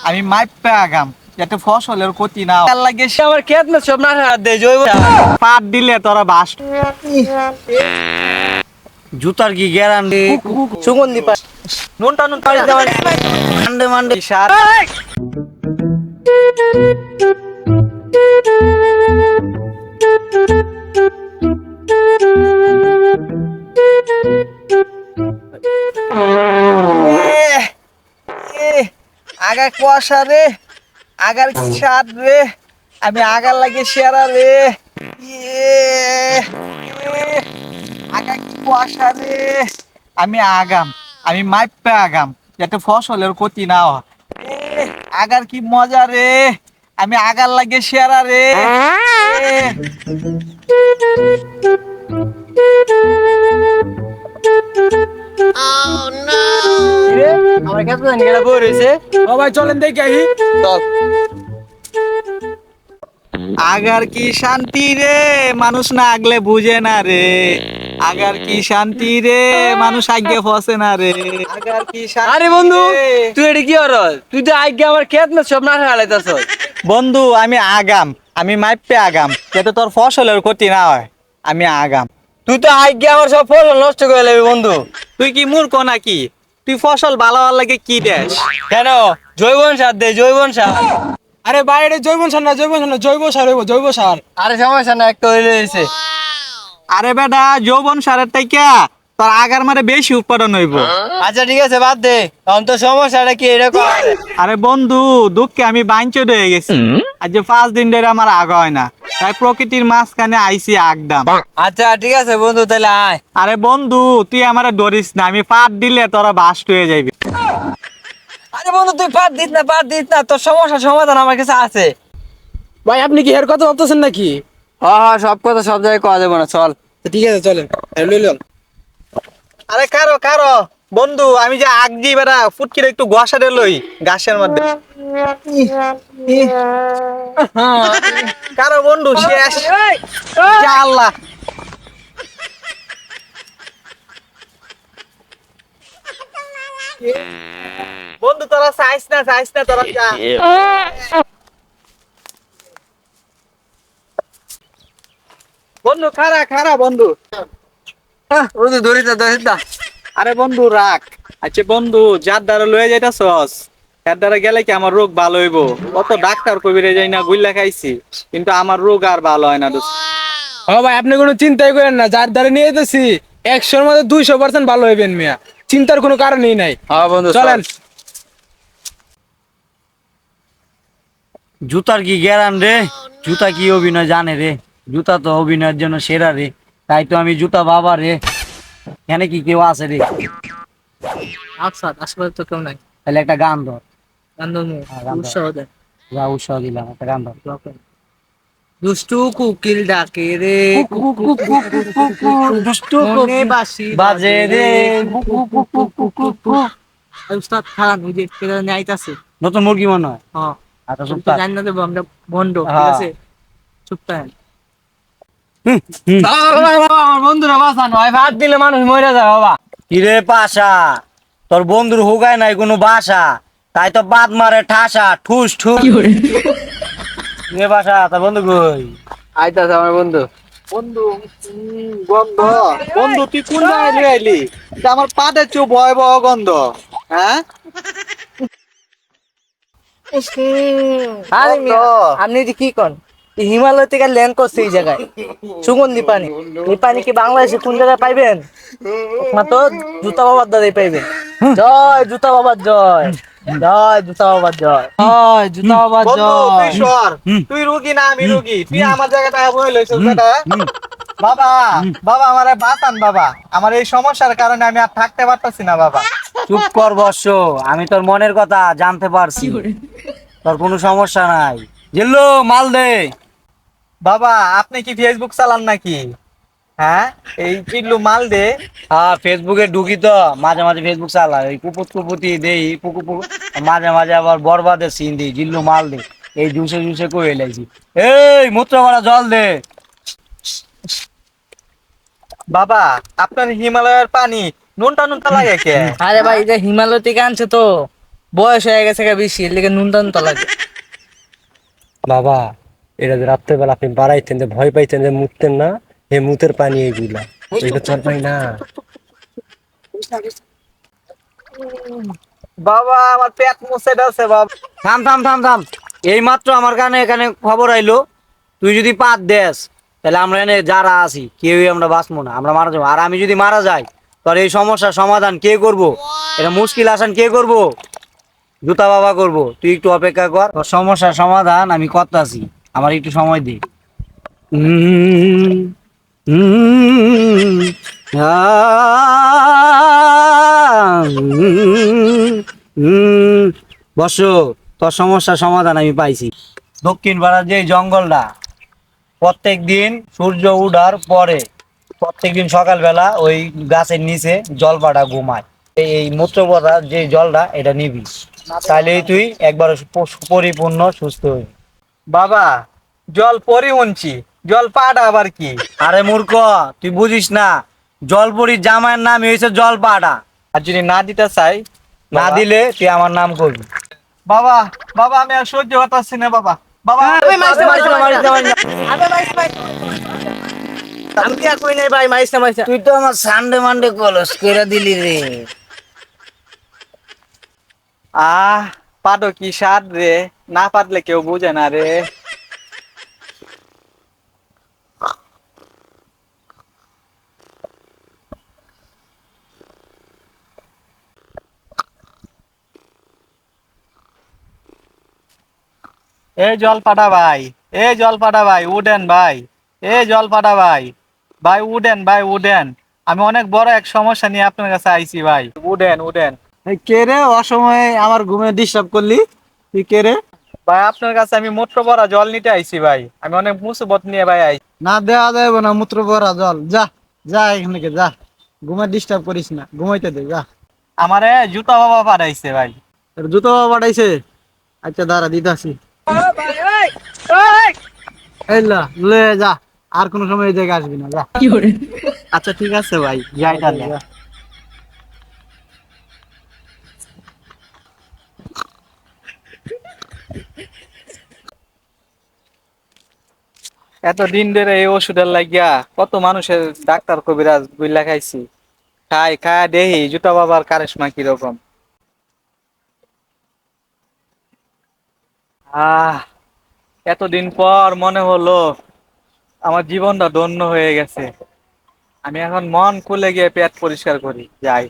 আমি মাইপে আগাম যাতে ফসলের ক্ষতি না হয়। তার লাগে আমার ক্ষেত না সব না দে জৈব পাট দিলে তোরা বাস জুতার কি গ্যারান্টি সুগন্ধি পায় নুন টানুন পাড়ি দেওয়ার মান্ডে মান্ডে সার আগা কুয়াশা রে আগার কি সার রে আমি আগার লাগে সেরা রে আগা কি কুয়াশা রে আমি আগাম আমি মাইপে আগাম যাতে ফসলের ক্ষতি না হয় আগার কি মজা রে আমি আগার লাগে সেরা রে আমার ক্ষেত জানি এটা বই রয়েছে ও ভাই চলেন দেখি আহি। চল আগার কি শান্তি রে মানুষ না আগলে বুঝে না রে আগার কি শান্তি রে মানুষ আগে ফসে না রে আগার কি শান্তি আরে বন্ধু রে। তুই এটা কি হর তুই তো আগে আমার ক্ষেত না সব না হালাইতাছ বন্ধু আমি আগাম আমি মাইপে আগাম যাতে তোর ফসলের ক্ষতি না হয় আমি আগাম তুই তো আগে আমার সব ফসল নষ্ট করে নেবি বন্ধু তুই কি মূর্খ নাকি তুই ফসল ভালো হওয়ার লাগে কি দেশ কেন জৈবন সার দে জৈবন সার আরে ভাই এটা জৈব সার না জৈব সার হইব জৈব সার। আরে সমস্যা না একটা হইলে হয়েছে আরে বেটা যৌবন সারের টাইকা তোর আগার মারে বেশি উৎপাদন হইব আচ্ছা ঠিক আছে বাদ দে এখন তো সমস্যাটা কি এরকম আরে বন্ধু দুঃখে আমি বাঞ্চদ হয়ে গেছি আজ যে 5 দিন ধরে আমার আগা হয় না তাই প্রকৃতির মাঝখানে আইসি আগদাম আচ্ছা ঠিক আছে বন্ধু তাহলে আয় আরে বন্ধু তুই আমারে ধরিস না আমি পাট দিলে তোরা বাস্ট হয়ে যাবি আরে বন্ধু তুই পার দিস না তোর সমস্যার সমাধান আমার কাছে আছে ভাই আপনি কি এর কথা ভাবতেছেন নাকি? হ্যাঁ সব কথা সব জায়গায় কওয়া যাবে না চল তো ঠিক আছে চলেন লইলাম। আরে কারো কারো বন্ধু আমি যে আগজি বেটা ফুটকিরে একটু গোসারে লই গাছের মধ্যে কারো বন্ধু শেষ যা আল্লাহ বন্ধু তোরা চাইস না তোরা যা বন্ধু খারা খারা বন্ধু বন্ধু ধরিস না আরে বন্ধু রাখ আচ্ছা বন্ধু যার দ্বারা লয়ে যাইতাছস তার দ্বারা গেলে কি আমার রোগ ভালো হইব অত ডাক্তার কবিরে যাই না গুইলা খাইছি কিন্তু আমার রোগ আর ভালো হয় না দোস্ত ও ভাই আপনি কোনো চিন্তাই করেন না যার দ্বারা নিয়ে যেতেছি 100-র মধ্যে 200% ভালো হইবেন মিয়া চিন্তার কোনো কারণই নাই। হ্যাঁ বন্ধু চলেন। জুতার কি জ্ঞান রে জুতা কি অভিনয় জানে রে জুতা তো অভিনয়ের জন্য সেরা রে তাই তো আমি জুতা বাবা রে এখানে কি কেউ আছে রে আচ্ছা আসলে তো কেউ নাই তাহলে একটা গান ধর আনন্দ গান ধর। উৎসাহ দেন। যা উৎসাহ দিলাম একটা গান ধর দুষ্টু কোকিল ডাকে রে দুষ্টু মনে বাঁশি বাজে রে উস্তাদ খান ওই যে কেরা আইতাছে নতুন মুরগি মনে হয় হ্যাঁ আচ্ছা তুমি চুপ তো থাক। জানি না দেবো আমরা বন্ড ঠিক হ্যাঁ। আছে চুপ থাকেন আমার বন্ধুরা বাঁচানো হয় ভাত দিলে মানুষ মরে যায় বাবা কিরে পাশা তোর বন্ধুর হুগায় নাই কোনো বাসা তাই তো বাদ মারে ঠাসা ঠুস ঠুস কিরে বাসা তোর বন্ধু কই আইতাছে আমার বন্ধু বন্ধু গন্ধ বন্ধু তুই কোন জায়গায় লয়ে আইলি এটা আমার পাতে চো ভয়াবহ গন্ধ হ্যাঁ আরে গন্ধ। মিয়া, আপনি যে কি কন হিমালয় থেকে ল্যান্ড করছে এই জায়গায় সুগন্ধি পানি এই পানি কি বাংলাদেশে কোন জায়গায় পাইবেন মাত্র জুতা বাবার দ্বারাই পাইবেন জয় জুতা বাবার জয় জয় জুতা বাবার জয় ওই জুতা বাবা বন্ধু তুই জয় সর তুই রুগী না আমি রুগী তুই আমার জায়গাটা বই লইছিস বেটা বাবা বাবা আমারে বাঁচান বাবা আমার এই সমস্যার কারণে আমি আর থাকতে পারতাছি না বাবা চুপ কর বর্ষ আমি তোর মনের কথা জানতে পারছি তোর কোনো সমস্যা নাই জিল্লু মাল দে বাবা আপনি কি ফেসবুক চালান নাকি হ্যাঁ এই পিল্লু মাল দে হ্যাঁ ফেসবুকে ঢুকি তো মাঝে মাঝে ফেসবুক চালাই ওই কুপুতি দেই পুকু পুকু মাঝে মাঝে আবার বরবাদের সিন দিই জিল্লু মাল দে এই জুসে জুসে কই লাইছি এই মূত্র ভরা জল দে বাবা আপনার হিমালয়ের পানি নুনটা নুনটা লাগে কে আরে ভাই এটা হিমালয় থেকে আনছে তো বয়স হয়ে গেছে গা বেশি, এর লেগে নুন টান তো লাগে। বাবা, এটা যে রাত্রেবেলা আপনি বাড়াইতেন, যে ভয় পাইতেন, যে মুততেন না, এই মুতের পানি এইগুলা, এইটা চল পাই না। বাবা আমার পেট মুছে আছে বাবা। থাম থাম থাম থাম, এই মাত্র আমার কানে এখানে খবর আইলো, তুই যদি পাত দেস তাহলে আমরা এনে যারা আছি কেউই আমরা বাঁচবো না, আমরা মারা যাবো। আর আমি যদি মারা যাই তাহলে এই সমস্যার সমাধান কে করব? এটা মুশকিল আসান কে করব? জুতা বাবা করব। তুই একটু অপেক্ষা কর, তোর সমস্যার সমাধান আমি করতাছি, আমার একটু সময় দে। উম, উম, বর্ষ, তোর সমস্যার সমাধান আমি পাইছি। দক্ষিণ পাড়ার যে জঙ্গলটা, প্রত্যেক দিন সূর্য উঠার পরে প্রত্যেকদিন সকালবেলা ওই গাছের নিচে জলপাটা ঘুমায়, এই মূত্রপদার যে জলটা এটা নিবি, তাহলেই তুই একবার পরিপূর্ণ সুস্থ হবি। বাবা জল পরি উনছি, জল পাটা আবার কি? আরে মূর্খ, তুই বুঝিস না, জলপরির জামাইয়ের নাম হয়েছে জলপাটা। আর যদি না দিতে চাই? না দিলে তুই আমার নাম করবি। বাবা, বাবা আমি আর সহ্য করতেছি না বাবা। বাবা আমি কি আর কই নাই ভাই, মাইস না মাইস না। তুই তো আমার সানডে মানডে কলস করে দিলি রে। পাটো কি স্বাদ রে, না পাতলে কেউ বুঝে না রে। এ জল পাটা ভাই, এ জল পাটা ভাই উডেন ভাই, এ জল পাটা ভাই, ভাই উডেন ভাই উডেন। আমি অনেক বড় এক সমস্যা নিয়ে আপনার কাছে আইছি ভাই, উডেন উডেন। কে রে, অসময়ে আমার ঘুমে ডিস্টার্ব করলি? তুই কে রে? ভাই আপনার কাছে আমি মূত্র ভরা জল নিতে আইছি ভাই, আমি অনেক মুসিবত নিয়ে ভাই আইছি। না, দেওয়া যাবে না মূত্র ভরা জল। যা যা এখান থেকে যা, ঘুমে ডিস্টার্ব করিস না, ঘুমাইতে দে যা। আমারে জুতা বাবা পাঠাইছে ভাই। তোর জুতো পাঠাইছে? আচ্ছা দাঁড়া, দিতাছি। এই লা, লয়ে যা, আর কোনো সময় এই জায়গায় আসবি না, যা। আচ্ছা ঠিক আছে ভাই, যাই তাহলে। এতদিন ধরে এই ওষুধের লাগিয়া কত মানুষের ডাক্তার কবিরাজ বুইলা খাইছি, খাই খাই দেহি জুতা বাবার কারিশমা কিরকম। এতদিন পর মনে হলো আমার জীবনটা ধন্য হয়ে গেছে। আমি এখন মন খুলে গিয়ে পেট পরিষ্কার করি যাই।